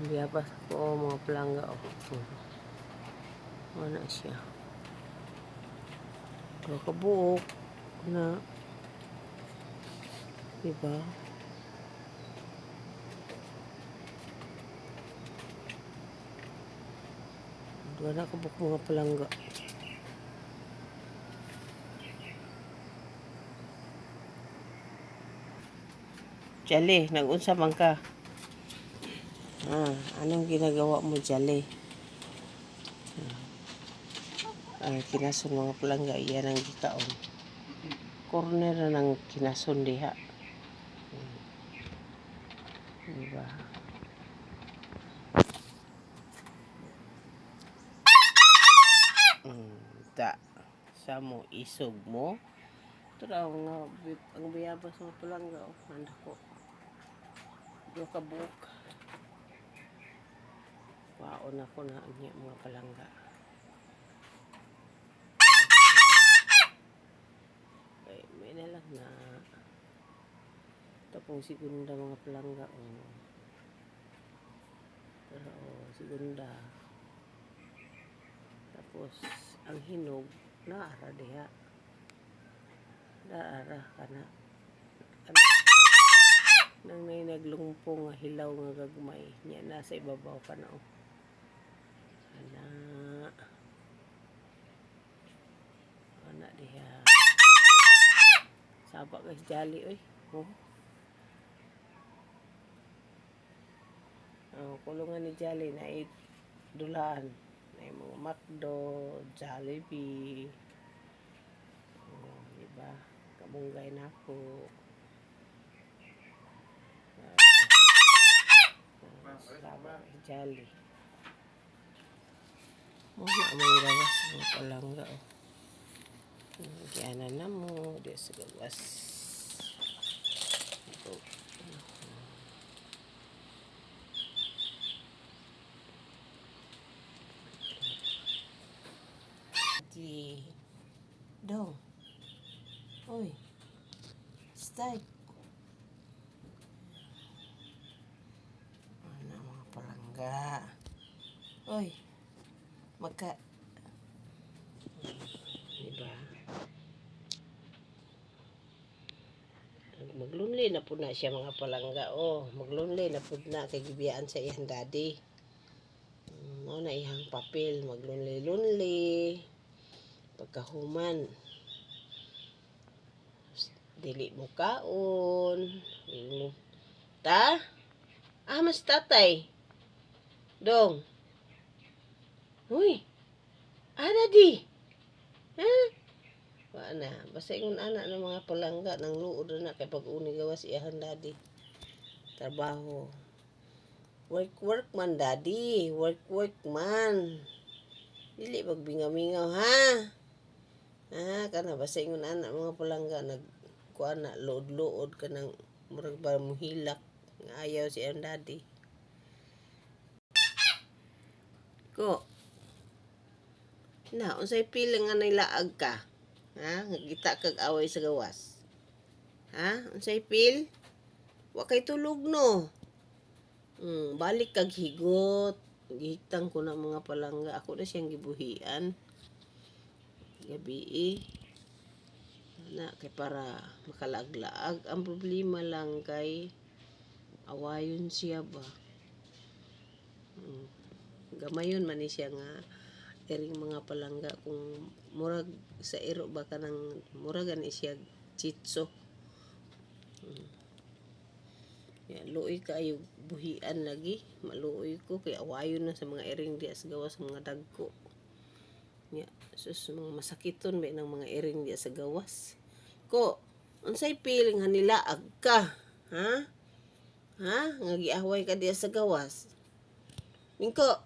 Biyabas ko mga palangga. Ano siya? Kakabuok na. Diba? Wala kabuk mga palangga. Jali, nag-unsa man ka? Anong ginagawa mo, Jali? Kinason mga palangga, iyan ang gikaon. Corner na ng kinason diha. Diba? Ta. Sa mo, isog mo. Ito raw nga, ang biyabas mga palangga. Handa ko. Diyo ka buok. Waon ako na ang mga palangga. Okay, may na lang na. Tapos segunda mga palangga. Pero segunda. Tapos ang hinog naara diha. Naara kana. Nang may naglungpong nga hilaw nga gagmay niya nasa ibabaw kana. Ana diha. Saba guys Jali oy. Kulungan ni Jali na dulaan. Na mga McDo, Jollibee. Diba? Kamunggay na ako. Saba Jali. Muna mga gawas mga palangga. Kaya na mo. Di sa gawas. Dong. Oy. Start. Ano mga palangga. Oy. Diba? Maglunli na po na siya mga palangga. Maglunli na po na kay gibiyaan sa iyang daddy. Na ihang papel. Maglunli-lunli. Pagkahuman. Dili mo kaon. Ta? Mas tatay. Dong. Uy. Di. Wala na. Basta ingon anak ng mga palangga nang luod na kay pag-uni gawas iyahan daddy. Trabaho. Work man daddy. Work man. Dili magbingaw-mingaw ha. Kana basta ingon anak mga palangga kuha na lood-lood ka ng murag ba muhilak nga ayaw si iyang daddy. Ko. Unsay piling nga nilaag ka? Ngita kag away sa gawas. Unsay pil? Wa kay tulog no. Balik kag higot. Gihitang ko na mga palangga. Ako na siyang gibuhian. Gabi kay para makalaag-laag. Ang problema lang kay awayon siya ba. Gamayon man ni siya nga iring mga palangga kung murag sa iro ba kanang murag ani siya chitso. Luoy kayo buhian lagi. Maluoy ko kay awayon na sa mga iring diya sa gawas mga dagko. Sus mga masakiton ba ng mga iring diya sa gawas. Ko, unsay piling nga nilaag ka? Nga giahway ka diya sa gawas. Mingko.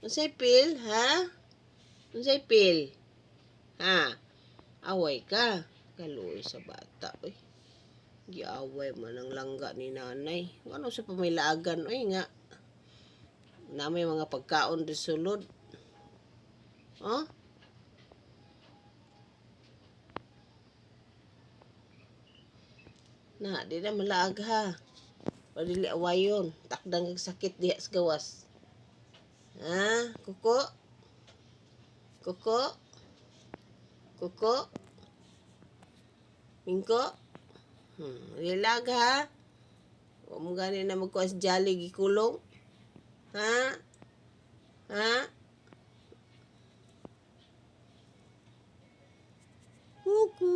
Unsay pil, Unsay pil? Away ka. Kaluoy sa bata, oy. Giaway man ang langga ni nanay. Ano sa pamilaagan, oy nga. Na may mga pagkaon di sulod. Na, di na malaag ha. Padili awayon. Takdang kag sakit diha sa gawas. Ha? Kuko? Kuko? Kuko? Mingko? Lilag ha? Huwag mo gani na magkuha sa jolly gikulong. Ha? Ha? Kuko!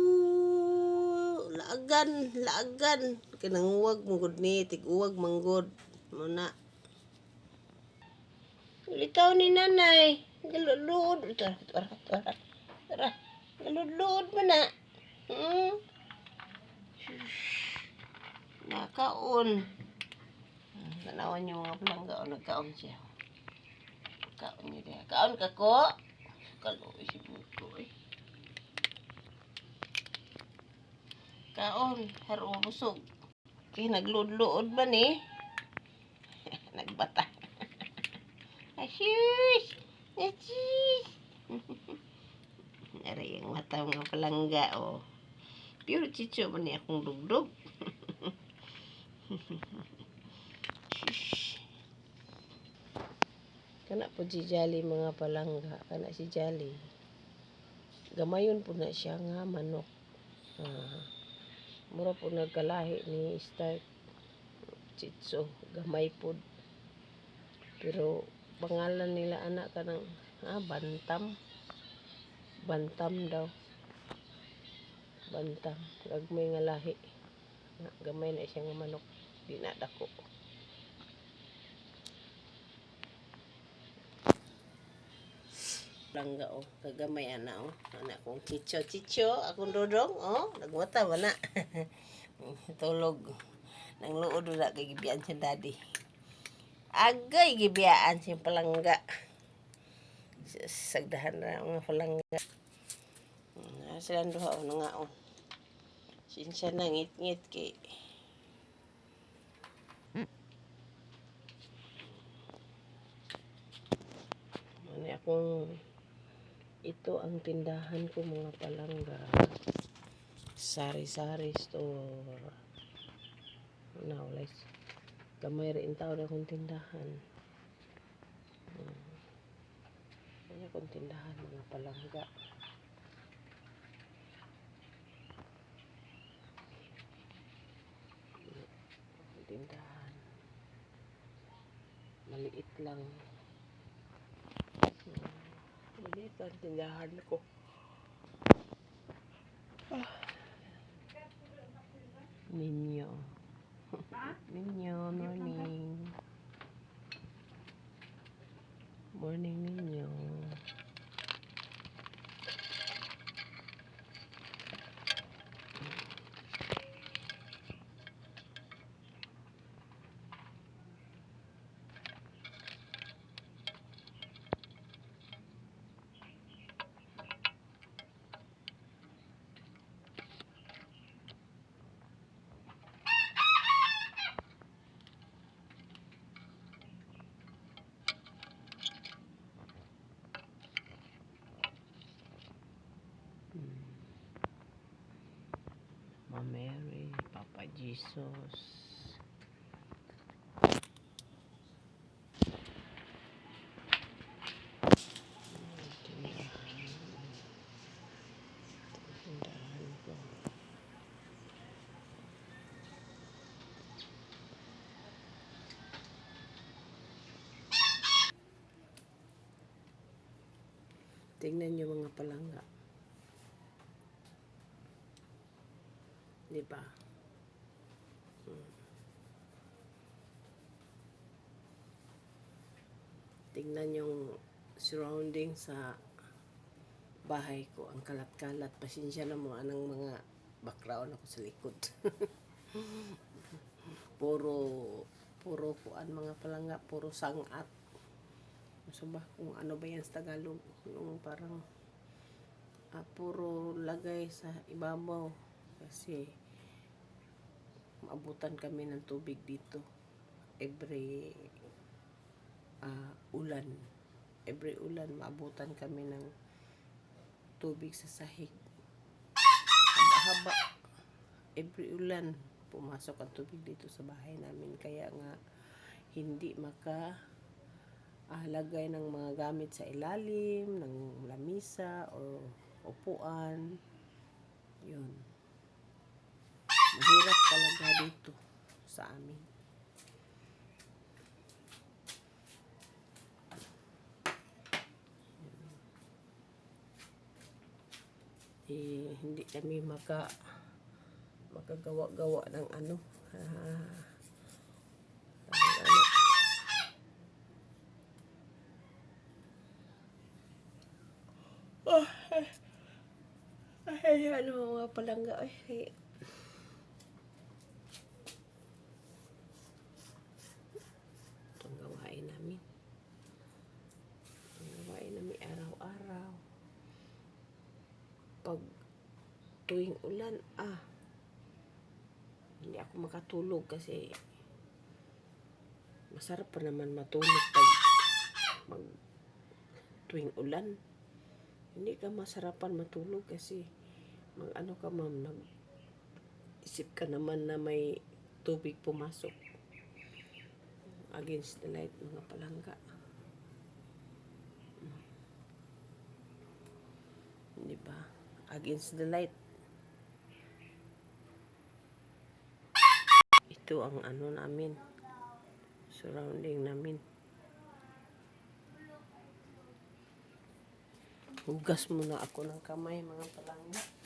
Laagan, laagan. Kinanguwag manggod ni, tiguwag manggod. Muna. Litaw ni nanay. Galulod. Tara, tara, tara. Tara. Galulod mo na. Hmm? Nakaon. Tanawan yung mga palangga o nagkaon siya. Kaon niya diya. Kaon ka ko? Kaluoy si Buko eh. Kaon. Haro busog. Kaya nagluod-luod ba ni? Nagbata. Asyus! Asyus! Aray yung mata mga palangga o. Pure chicho man ni akong dugdog. Kana po si Jolly mga palangga. Kana si Jolly. Gamayon po na siya nga manok. Mura po nagkalahi ni Stark Chitso. Gamay po. Pero pangalan nila anak ka ng Bantam. Bantam daw. Bantam. Gagmay nga lahi. Gamay na siya nga manok. Di na dako. Langga o. Kagamay ana o. Anak kong chicho. Chicho. Akong dodong o. Nagwata ba na. Tulog. Nang luod na kay gibiyaan siya daddy. Agay gibiyaan siya palangga. Sagdahan na mga palangga. Silang duha o nga o. Sinsya na ngit-ngit kay. Ano akong ito ang tindahan ko mga palangga. Sari-sari store. Now, let's gamay rin tao na akong tindahan. Ano akong tindahan mga palangga. Tindahan. Maliit lang. Maliit ang tindahan ko. Ninyo. Ninyo, morning. Morning, Ninyo. Mama Mary, Papa Jesus. Tindahan ko. Tingnan nyo mga palangga. Diba? Tingnan yung surrounding sa bahay ko. Ang kalat-kalat. Pasensya na mo anang mga background ako sa likod. puro kuan mga palangga. Puro sangat. So ba kung ano ba yan sa Tagalog? Yung parang puro lagay sa ibabaw. Kasi maabutan kami ng tubig dito every ulan maabutan kami ng tubig sa sahig haba-haba every ulan pumasok ang tubig dito sa bahay namin. Kaya nga, hindi lagay ng mga gamit sa ilalim, ng lamisa, o upuan. Yun. Mahirap talaga dito sa amin. Hindi kami makagawa-gawa ng ano. Ano mga palangga. Itong gawain namin. Araw-araw. Pag tuwing ulan, hindi ako makatulog kasi masarap pa naman matulog pag tuwing ulan. Hindi ka masarapan matulog kasi ano ka ma'am, isip ka naman na may tubig pumasok. Against the light, mga palangga. Di ba? Against the light. Ito ang ano namin. Surrounding namin. Hugas muna ako ng kamay, mga palangga.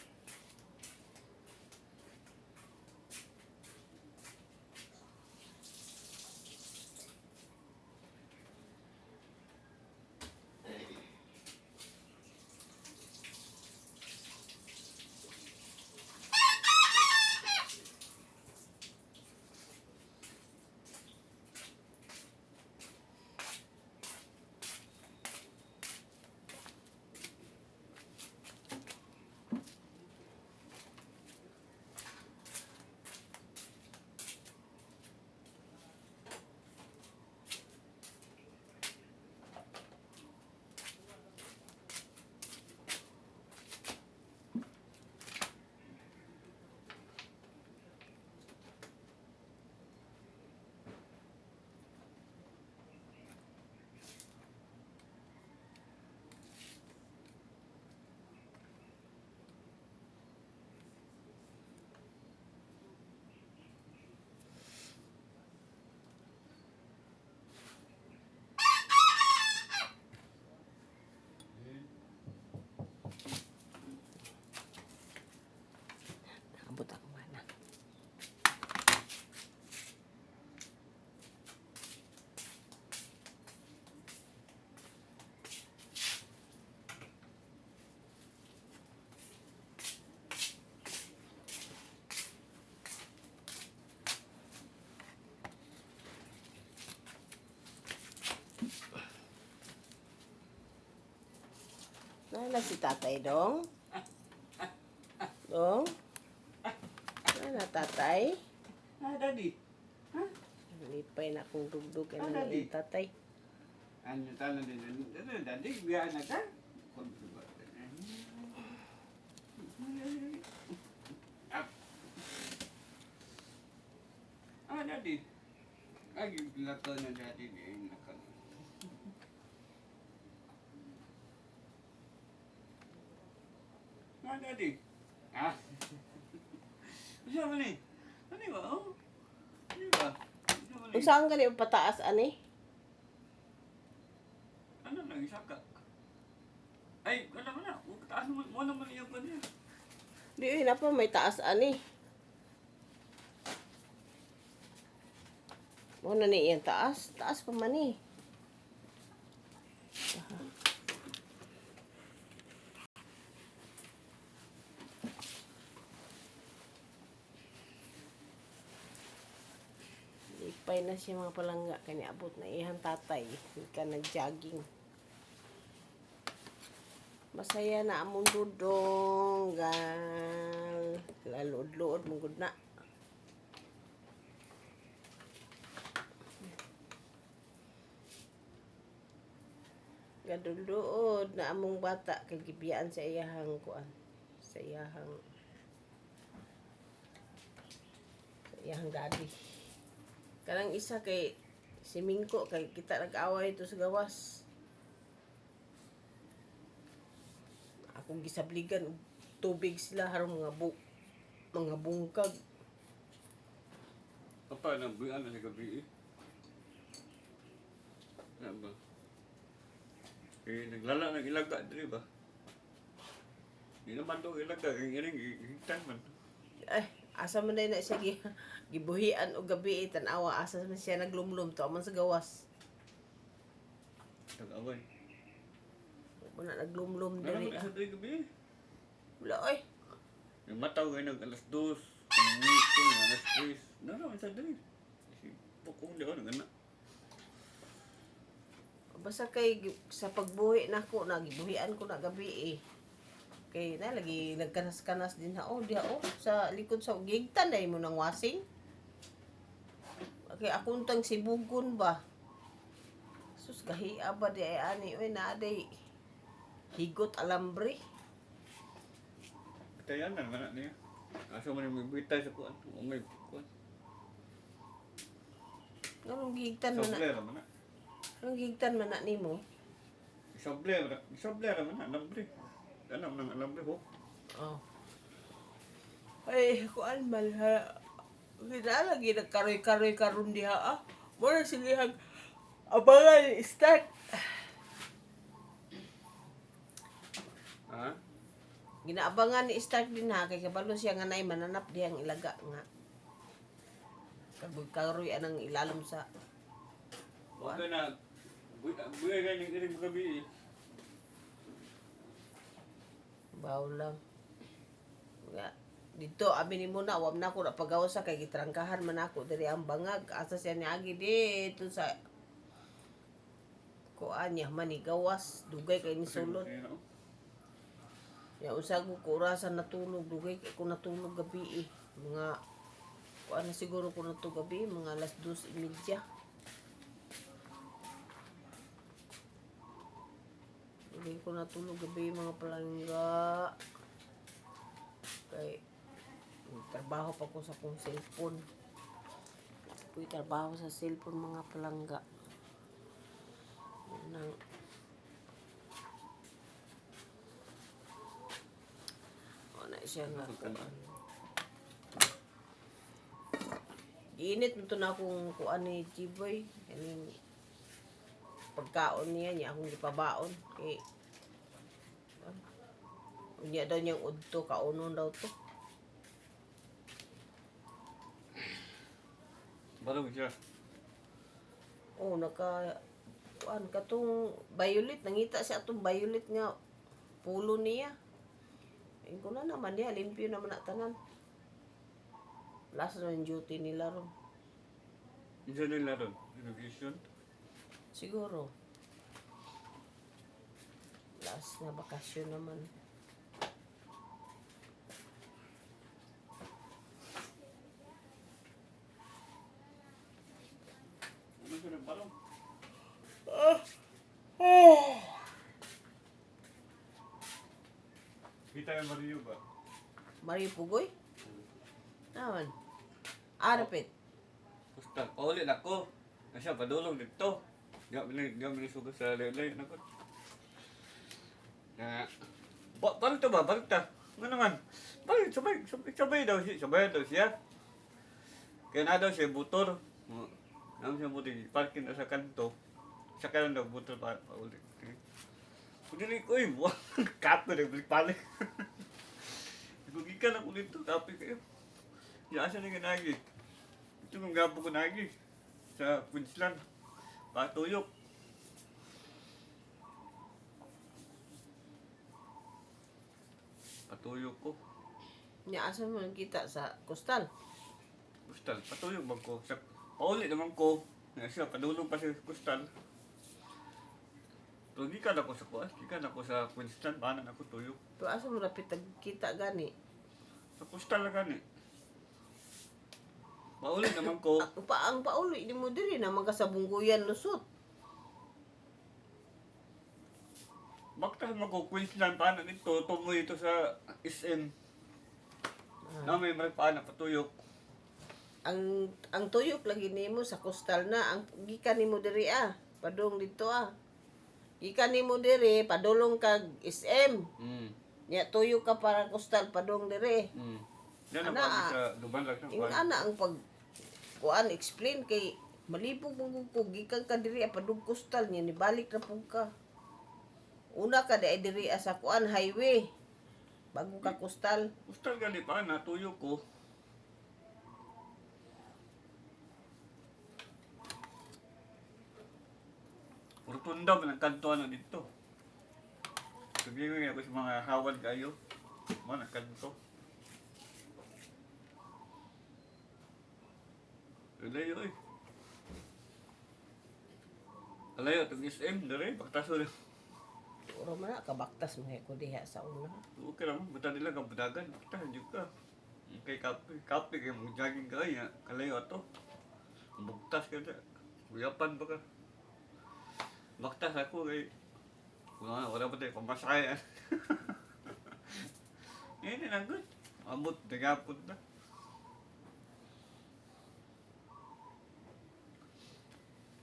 Abot ako mana. Nala si tatay dong? Dong? Nala tatay? Daddy. Lipay na akong dugdug ka na Daddy. yung tatay. Ano tala din? Daddy, biya na ka? Daddy. Ay, lato na daddy din. Daddy. Siya ba ni? Ano ba? Ano ba? Kung saan ka niyo pataas, ani? Ano lang, isa ka? Ay, wala mo na. Taas mo naman yung pa niya. Di na pa may taas, ani. Mo na ni iyang taas. Taas pa man eh. Lipay na siya mga palangga. Kanya abot na iyang tatay. Hindi ka nag-jogging. Masaya na among dudong. Gal. Laluod-luod mong good na. Gaduluod na among bata. Kagibiyaan sa iyahang kuan. Sa iyahang iyang daddy. Kanang isa kay si Mingko kay kita nag-away ito sa gawas. Akong gisabligan og tubig sila harong mga bungkag. Apa na buwan na sa gabi eh. Ano ba? Eh, naglala ng ilaga diri ba? Di naman daw ilaga, ang iring higtan man. Ay, asa man na siya gibuhian og gabi tan-awa asa man siya naglumlum to man sa gawas. Nag-away. Wala naglumlum Ano diri. ba sa diri gabi? Wala oy. Yung mataw kayo nag alas 2, kung alas 3. Ano sa diri? Pukong daw nag anak. Basta kay sa pagbuhi nako nagibuhian ko na gabi eh. Kay na lagi nagkanas-kanas din ha. Oh, diha oh sa likod sa gigtan dai mo nang wasing. Kay akong tang sibugon ba. Sus kahia ba di ay ani oy na day higot alambre. Katayan na mana niya. Asa man may bitay sa kuan. O may kuan. Nganong gigtan man na? Soblera man na. Anong gigtan man na nimo? Soblera man na alambre. Ano nang alambre ho? Oh. Ay, kuan man ha. Kita lagi nagkaroy-karoy karon diha ah. Mura silihang abangan start. Ha? Ginaabangan ni start din ha kay kabalo siya nga nay mananap diyang ilaga nga. Karoy anang ilalom sa Wag na buhay ka ng iring gabi eh. baw lang. Nga dito abi ni muna wam na ko na pagawa sa kay gitrangkahan man ako diri ang bangag asa siya niagi dito sa kuan niya manigawas dugay kay ni sulod. Ya usag ko orasan natulog dugay kay ko natulog gabi eh. Mga kuan na siguro ko na to gabi mga alas 2:30. Dugay ko natulog gabi mga palangga. Kay trabaho pa ko sa kong cellphone. Puy trabaho sa cellphone mga palangga. Nang na siya nga kuan. Init mo to na akong kuan ni Chiboy. Kaning pagkaon niya akong gipabaon. Kay unya daw niyang udto, kaunon daw to. Barong siya. Oh, kuan katong violet. Nangita siya atong violet nga pulo niya. Ayun ko na naman niya, limpyo naman na tanan. Last na yung duty nila ron. Isa nila ron. Innovation. Siguro. Last na bakasyon naman. Ano siya ng barong? Kita yung Mario ba? Mario Pugoy? Naman. Arapit. Basta, paulit ako. Kasi padulong dito. Gawin sugas sa lelay. Nakot. Na, balik to ba? Balik ta. Ano naman? Balik, sabay daw siya. Sabay daw siya. Kaya na daw siya, butor. Naman siya buti, parking na sa kanto. Sa kanan daw, butor pa ulit. Pagdili ko, kato na, balik-balik. Gugikan ako dito, tapi kayo. Yasa na ganagi. Ito kong gapo ko nagi. Sa Queensland. Patuyok. Patuyok ko. Nya asa mo kita sa Coastal. Kustal, patuyok bang ko. Sa paulit naman ko. Nga siya, padulong pa sa Kustal. Pero gikan ako sa kuas. Gikan ako sa Queensland. Paano ako tuyok. Pero asa mo rapit kita gani. Sa Kustal na gani. Paulit naman ko. Ang pauloy di mo diri na magkasabungguyan lusot. Bakta mo Queensland, paano nito? Tumoy ito sa SM. Na may paano patuyok. ang tuyok lagi nimo sa kustal na ang gikan nimo diri padung dito gikan nimo diri padulong kag SM nya tuyok ka para kustal padung diri Yan ang Ana, kami sa Duban lang sa ing ana ang pag kuan explain kay malibog mo ko gikan ka diri padung kustal nya nibalik ra pug ka una ka diri sa kuan highway bago ka kustal Kustal gani pa, natuyo ko. Rotunda man ang kanto ano dito. Sabihin ko sa mga hawad kayo. Man ang kanto. Alayo eh. Alayo, itong SM, dali, baktaso na. puro man na kabaktas mo ko diha sa una Okay naman, buta nila kang budagan. Baktasan dyan ka. Kay kape, kay mag-jogging ka kaya. Kalayo ato. Bugtas ka dyan. Uyapan ba ka? Baktas ako kay... Wala ba tayo pamasayan. Hindi na good. Amot, nagapot na.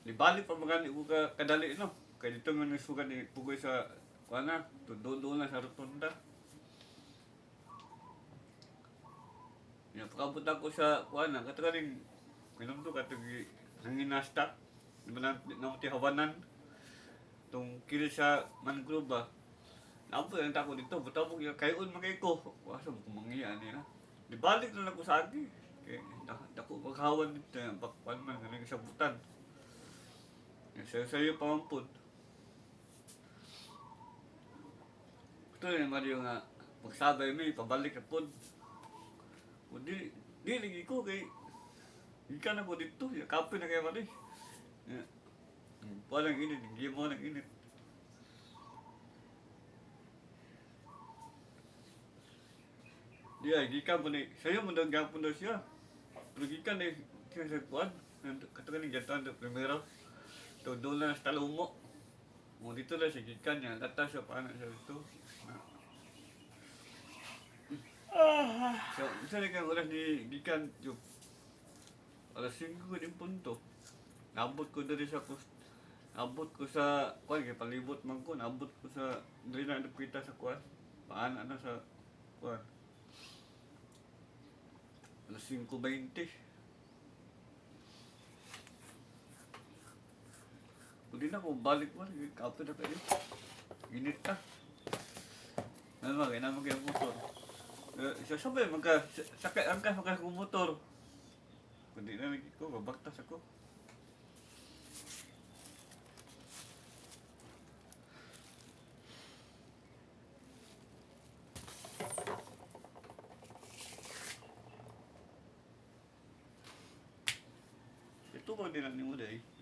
Libalik pa mga ibu ka kadali no. Kaya dito nga nasugan ni Pugoy sa kuana, doon na sa rotunda. Ya pakabot ako sa kuana, katagaling minum to katagi nanginasta. Di ba na hawanan tong kilo sa mangrove ba. Napo yung tako dito, butapok yung kayon magay ko. Wasa mo kumangiyan niya. Di balik na lang ko sa agi. Kaya dako maghawan dito, bakpan man, galing sa butan. Sa'yo pamampun. Ito na naman yung magsabay may pabalik na po. Kung di lagi ko kay ikan ako dito, yung kape na kayo mali. Walang init, hindi mo walang init. Di ay, gikan mo ni, sa'yo mo daw gapon daw siya. Pero gikan na siya sa kuwan. Katakan ni jantan daw primero. Doon na sa talumo. O dito na sa gikan niya, lata siya paano siya dito. So, isa na kang oras ni gikan, yung alas 5 ko din punto. Nabot ko dali sa abot ko sa kuan kay palibot man ko, nabot ko sa dili na kita sa kuan. Paana na sa kuan. Alas 5:20. Hindi na ko balik mo, kape na kayo. Init ka. Ano kaya naman kayo motor. Sasabay, sakay ang ka kung motor. Kundi na lagi ko, babaktas ako. Ito ba din ang ni mo dahil?